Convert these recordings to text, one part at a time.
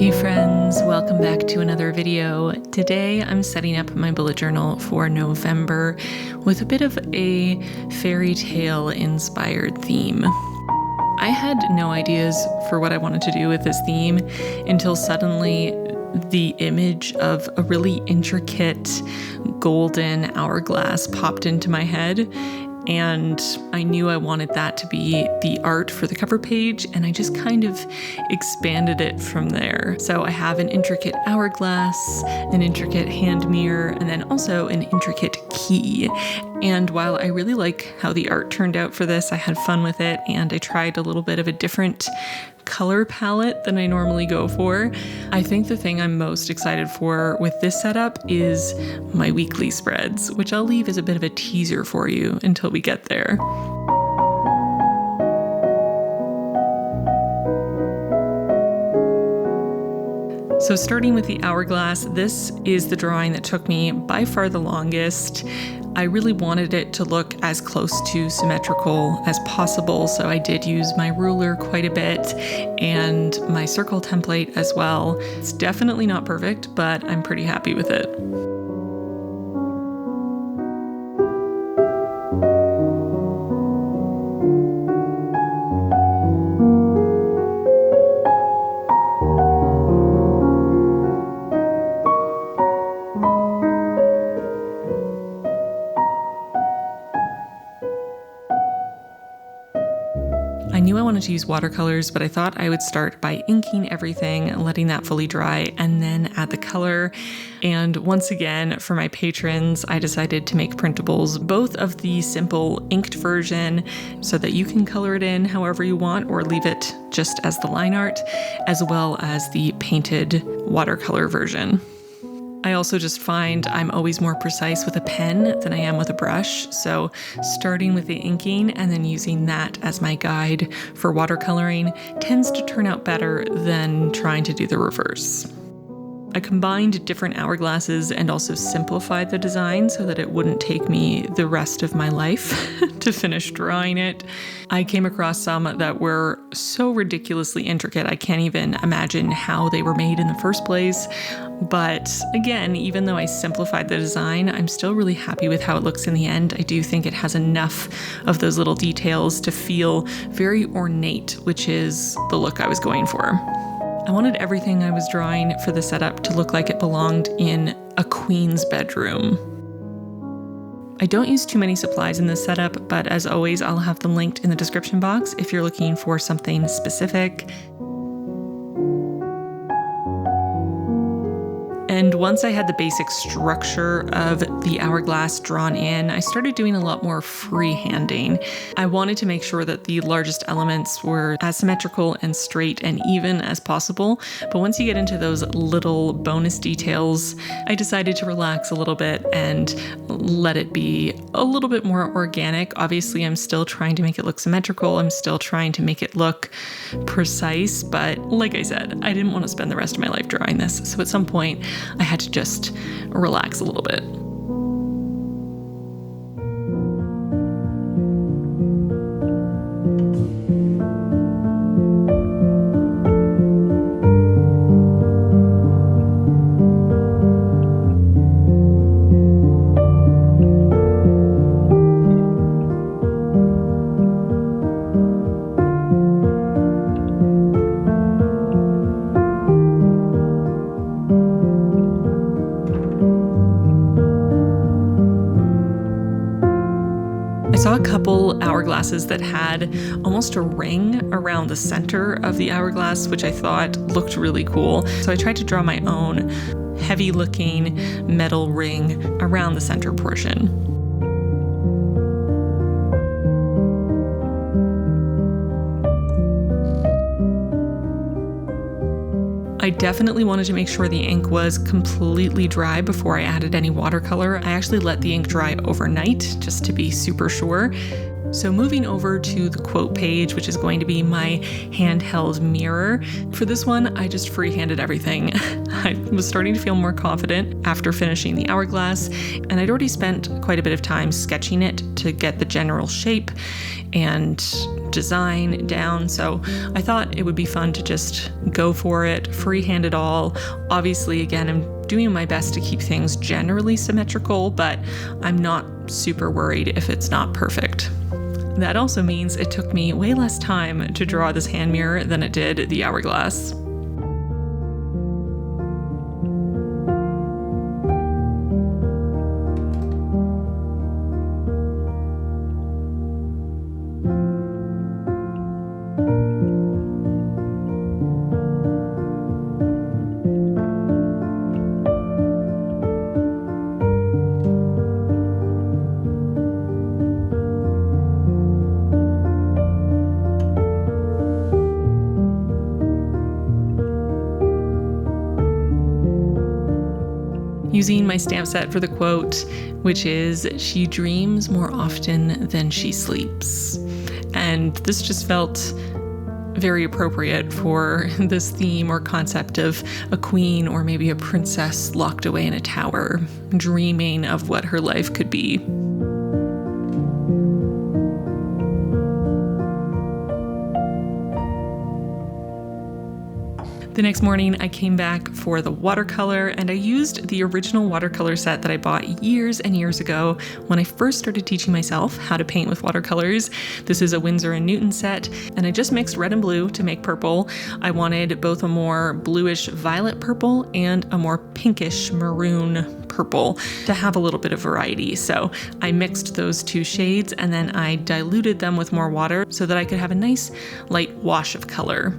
Hey friends, welcome back to another video. Today I'm setting up my bullet journal for November with a bit of a fairy tale inspired theme. I had no ideas for what I wanted to do with this theme until suddenly the image of a really intricate golden hourglass popped into my head. And I knew I wanted that to be the art for the cover page, and I just kind of expanded it from there. So I have an intricate hourglass, an intricate hand mirror, and then also an intricate key. And while I really like how the art turned out for this, I had fun with it, and I tried a little bit of a different color palette than I normally go for. I think the thing I'm most excited for with this setup is my weekly spreads, which I'll leave as a bit of a teaser for you until we get there. So starting with the hourglass, this is the drawing that took me by far the longest. I really wanted it to look as close to symmetrical as possible, so I did use my ruler quite a bit and my circle template as well. It's definitely not perfect, but I'm pretty happy with it. I knew I wanted to use watercolors, but I thought I would start by inking everything, letting that fully dry, and then add the color. And once again, for my patrons, I decided to make printables, both of the simple inked version so that you can color it in however you want or leave it just as the line art, as well as the painted watercolor version. I also just find I'm always more precise with a pen than I am with a brush, so starting with the inking and then using that as my guide for watercoloring tends to turn out better than trying to do the reverse. I combined different hourglasses and also simplified the design so that it wouldn't take me the rest of my life to finish drawing it. I came across some that were so ridiculously intricate I can't even imagine how they were made in the first place. But again, even though I simplified the design, I'm still really happy with how it looks in the end. I do think it has enough of those little details to feel very ornate, which is the look I was going for. I wanted everything I was drawing for the setup to look like it belonged in a queen's bedroom. I don't use too many supplies in this setup, but as always, I'll have them linked in the description box if you're looking for something specific. And once I had the basic structure of the hourglass drawn in, I started doing a lot more freehanding. I wanted to make sure that the largest elements were as symmetrical and straight and even as possible. But once you get into those little bonus details, I decided to relax a little bit and let it be a little bit more organic. Obviously, I'm still trying to make it look symmetrical. I'm still trying to make it look precise. But like I said, I didn't want to spend the rest of my life drawing this. So at some point, I had to just relax a little bit. I saw a couple hourglasses that had almost a ring around the center of the hourglass, which I thought looked really cool. So I tried to draw my own heavy-looking metal ring around the center portion. I definitely wanted to make sure the ink was completely dry before I added any watercolor. I actually let the ink dry overnight just to be super sure. So moving over to the quote page, which is going to be my handheld mirror. For this one, I just freehanded everything. I was starting to feel more confident after finishing the hourglass, and I'd already spent quite a bit of time sketching it to get the general shape and design down. So I thought it would be fun to just go for it, freehand it all. Obviously, again, I'm doing my best to keep things generally symmetrical, but I'm not super worried if it's not perfect. That also means it took me way less time to draw this hand mirror than it did the hourglass. Using my stamp set for the quote, which is, "She dreams more often than she sleeps." And this just felt very appropriate for this theme or concept of a queen or maybe a princess locked away in a tower, dreaming of what her life could be. The next morning, I came back for the watercolor, and I used the original watercolor set that I bought years and years ago when I first started teaching myself how to paint with watercolors. This is a Winsor & Newton set, and I just mixed red and blue to make purple. I wanted both a more bluish violet purple and a more pinkish maroon purple to have a little bit of variety. So I mixed those two shades, and then I diluted them with more water so that I could have a nice light wash of color.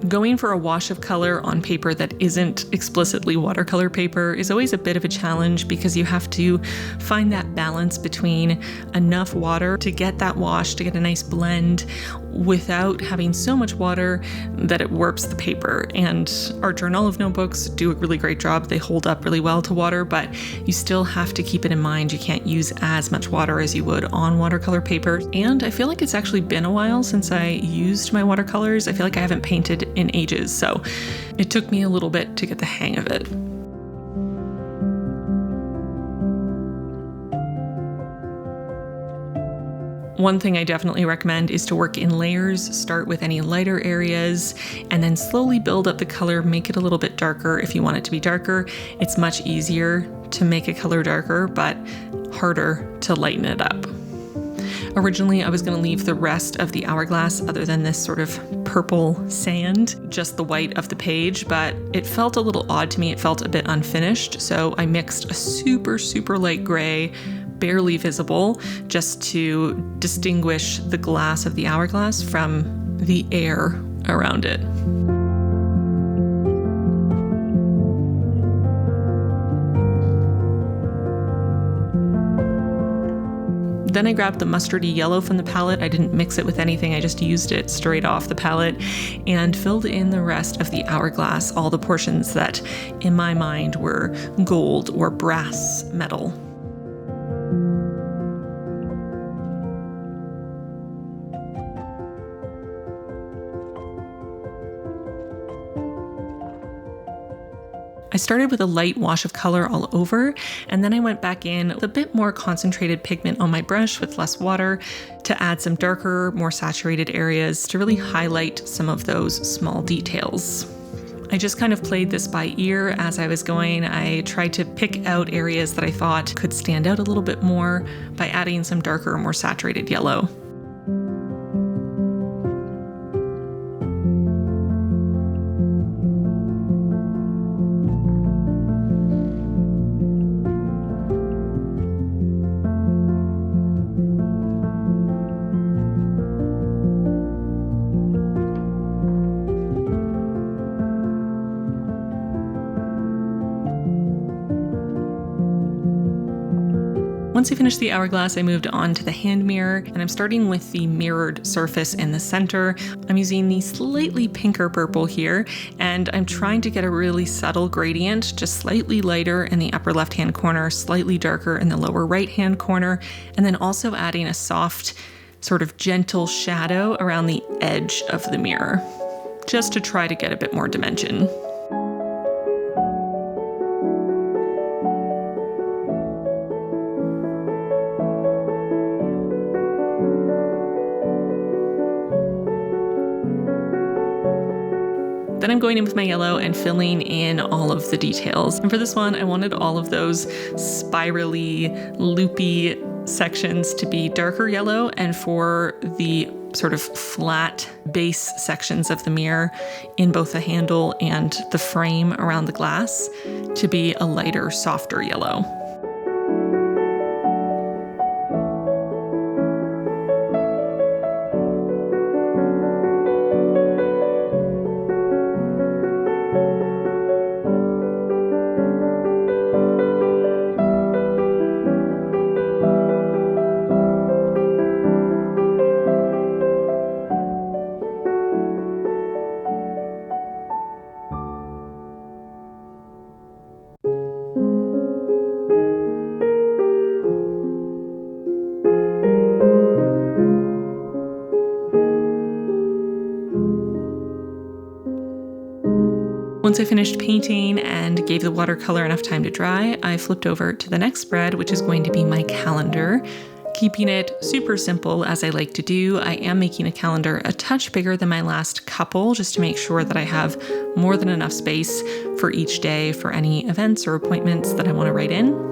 Going for a wash of color on paper that isn't explicitly watercolor paper is always a bit of a challenge because you have to find that balance between enough water to get that wash, to get a nice blend without having so much water that it warps the paper. And our Journal of notebooks do a really great job. They hold up really well to water, but you still have to keep it in mind. You can't use as much water as you would on watercolor paper. And I feel like it's actually been a while since I used my watercolors. I feel like I haven't painted in ages, so it took me a little bit to get the hang of it. One thing I definitely recommend is to work in layers. Start with any lighter areas and then slowly build up the color, make it a little bit darker if you want it to be darker. It's much easier to make a color darker, but harder to lighten it up. Originally, I was going to leave the rest of the hourglass, other than this sort of purple sand, just the white of the page, but it felt a little odd to me. It felt a bit unfinished, so I mixed a super, super light gray, barely visible, just to distinguish the glass of the hourglass from the air around it. Then I grabbed the mustardy yellow from the palette. I didn't mix it with anything, I just used it straight off the palette and filled in the rest of the hourglass, all the portions that in my mind were gold or brass metal. I started with a light wash of color all over, and then I went back in with a bit more concentrated pigment on my brush with less water to add some darker, more saturated areas to really highlight some of those small details. I just kind of played this by ear as I was going. I tried to pick out areas that I thought could stand out a little bit more by adding some darker, more saturated yellow. Once I finished the hourglass, I moved on to the hand mirror, and I'm starting with the mirrored surface in the center. I'm using the slightly pinker purple here, and I'm trying to get a really subtle gradient, just slightly lighter in the upper left-hand corner, slightly darker in the lower right-hand corner, and then also adding a soft, sort of gentle shadow around the edge of the mirror, just to try to get a bit more dimension. Then I'm going in with my yellow and filling in all of the details. And for this one, I wanted all of those spirally, loopy sections to be darker yellow, and for the sort of flat base sections of the mirror in both the handle and the frame around the glass to be a lighter, softer yellow. Once I finished painting and gave the watercolor enough time to dry, I flipped over to the next spread, which is going to be my calendar. Keeping it super simple as I like to do, I am making a calendar a touch bigger than my last couple, just to make sure that I have more than enough space for each day for any events or appointments that I want to write in.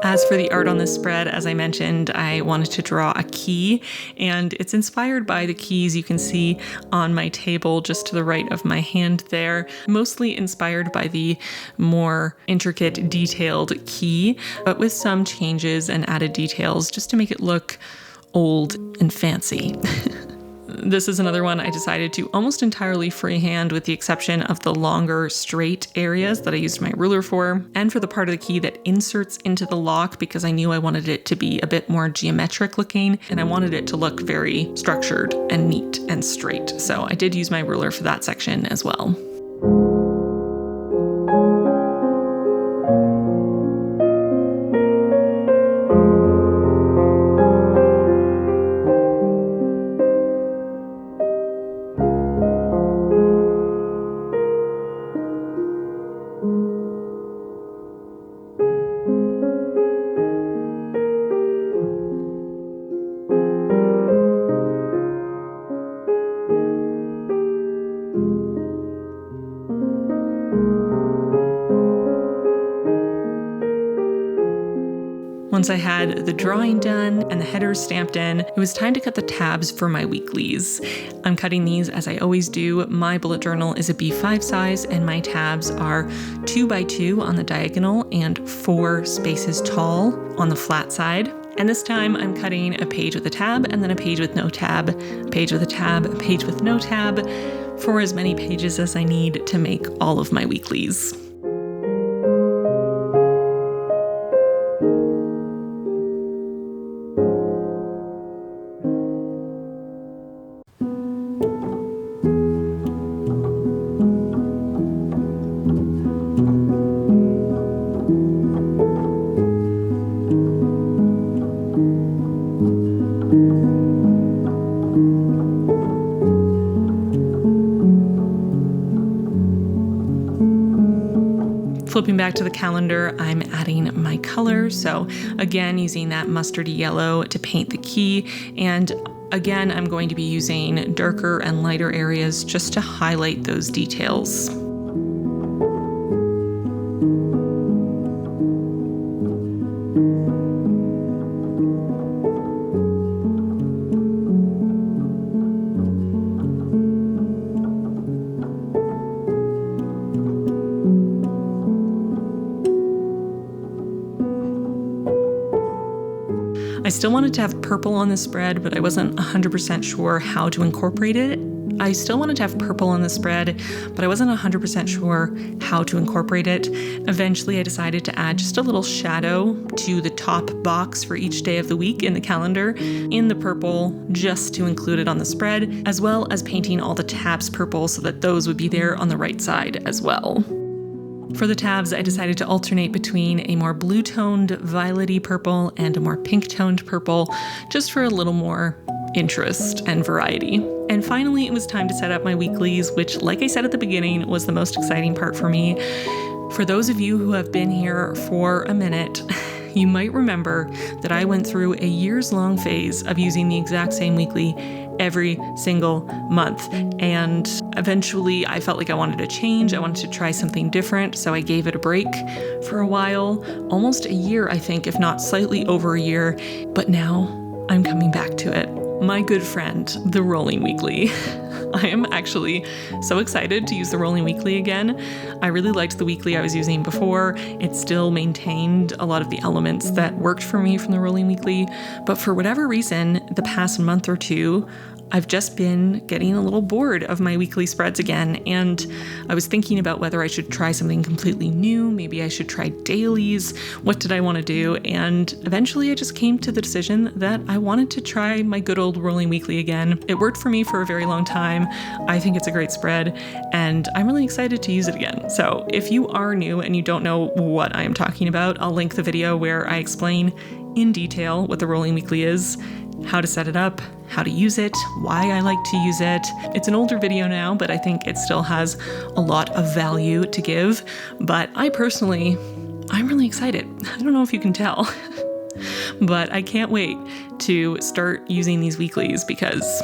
As for the art on this spread, as I mentioned, I wanted to draw a key, and it's inspired by the keys you can see on my table just to the right of my hand there, mostly inspired by the more intricate, detailed key, but with some changes and added details just to make it look old and fancy. This is another one I decided to almost entirely freehand, with the exception of the longer straight areas that I used my ruler for, and for the part of the key that inserts into the lock, because I knew I wanted it to be a bit more geometric looking and I wanted it to look very structured and neat and straight. So I did use my ruler for that section as well. Once I had the drawing done and the headers stamped in, it was time to cut the tabs for my weeklies. I'm cutting these as I always do. My bullet journal is a B5 size, and my tabs are 2x2 on the diagonal and 4 spaces tall on the flat side. And this time I'm cutting a page with a tab and then a page with no tab, a page with a tab, a page with no tab, for as many pages as I need to make all of my weeklies. Flipping back to the calendar, I'm adding my color. So again, using that mustardy yellow to paint the key. And again, I'm going to be using darker and lighter areas just to highlight those details. I still wanted to have purple on the spread, but I wasn't 100% sure how to incorporate it. I still wanted to have purple on the spread, but I wasn't 100% sure how to incorporate it. Eventually, I decided to add just a little shadow to the top box for each day of the week in the calendar in the purple, just to include it on the spread, as well as painting all the tabs purple so that those would be there on the right side as well. For the tabs, I decided to alternate between a more blue-toned violet-y purple and a more pink-toned purple, just for a little more interest and variety. And finally, it was time to set up my weeklies, which, like I said at the beginning, was the most exciting part for me. For those of you who have been here for a minute, you might remember that I went through a years-long phase of using the exact same weekly every single month. And eventually I felt like I wanted to change. I wanted to try something different. So I gave it a break for a while, almost a year, I think, if not slightly over a year. But now I'm coming back to it. My good friend, the rolling weekly. I am actually so excited to use the rolling weekly again. I really liked the weekly I was using before. It still maintained a lot of the elements that worked for me from the rolling weekly, but for whatever reason, the past month or two, I've just been getting a little bored of my weekly spreads again, and I was thinking about whether I should try something completely new. Maybe I should try dailies. What did I want to do? And eventually I just came to the decision that I wanted to try my good old rolling weekly again. It worked for me for a very long time. I think it's a great spread, and I'm really excited to use it again. So if you are new and you don't know what I am talking about, I'll link the video where I explain in detail what the rolling weekly is, how to set it up, how to use it, why I like to use it. It's an older video now, but I think it still has a lot of value to give. But I'm really excited. I don't know if you can tell, but I can't wait to start using these weeklies because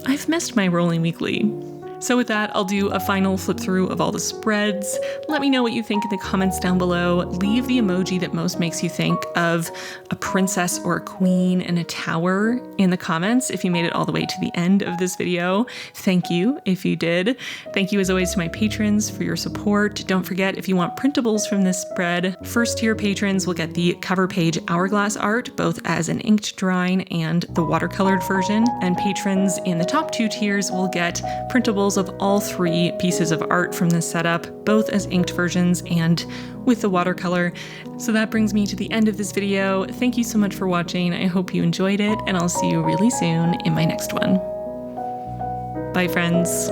I've missed my rolling weekly. So with that, I'll do a final flip through of all the spreads. Let me know what you think in the comments down below. Leave the emoji that most makes you think of a princess or a queen in a tower in the comments if you made it all the way to the end of this video. Thank you if you did. Thank you as always to my patrons for your support. Don't forget, if you want printables from this spread, first tier patrons will get the cover page hourglass art, both as an inked drawing and the watercolored version. And patrons in the top 2 tiers will get printables of all 3 pieces of art from this setup, both as inked versions and with the watercolor. So that brings me to the end of this video. Thank you so much for watching. I hope you enjoyed it, and I'll see you really soon in my next one. Bye, friends.